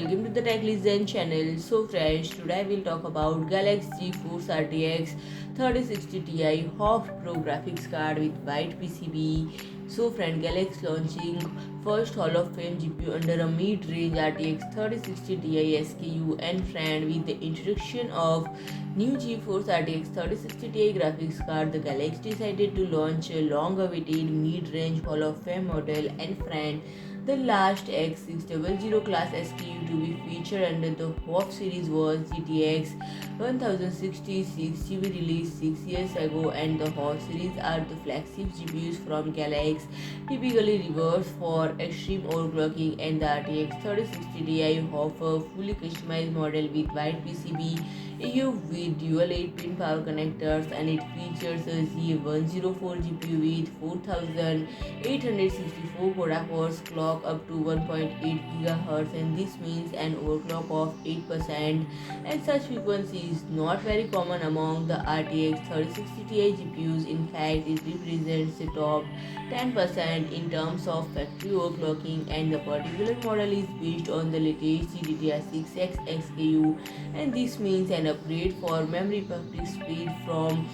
welcome to the Tech Listen channel. So friends, today I will talk about GALAX GeForce RTX 3060 Ti HOF Pro graphics card with white PCB. So friend, GALAX launching first Hall of Fame GPU under a mid-range RTX 3060 Ti SKU, and friend, with the introduction of new GeForce RTX 3060 Ti graphics card, the GALAX decided to launch a long-awaited mid-range Hall of Fame model, and friend, the last X600-class SKU to be featured under the HOF series was GTX 1066 GB, released 6 years ago, and the HOF series are the flagship GPUs from GALAX, typically reserved for extreme overclocking, and the RTX 3060 Ti HOF, a fully customized model with white PCB, EU with dual 8-pin power connectors, and it features a GA104 GPU with 4864 CUDA cores, clock up to 1.8 GHz, and this means an overclock of 8%, and such frequency is not very common among the RTX 3060 Ti GPUs. In fact, it represents the top 10% in terms of factory overclocking, and the particular model is based on the latest GDDR6X SKU, and this means an upgrade for memory public speed from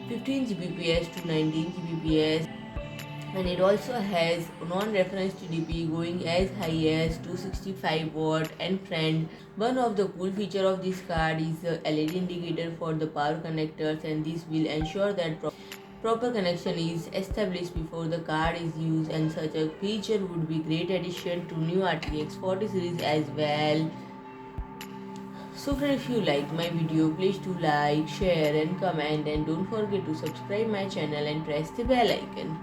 15 Gbps to 19 Gbps, and it also has non-reference TDP going as high as 265 watt. And friend, one of the cool feature of this card is the LED indicator for the power connectors, and this will ensure that proper connection is established before the card is used, and such a feature would be great addition to new RTX 40 series as well. So friend, if you liked my video, please do like, share and comment, and don't forget to subscribe my channel and press the bell icon.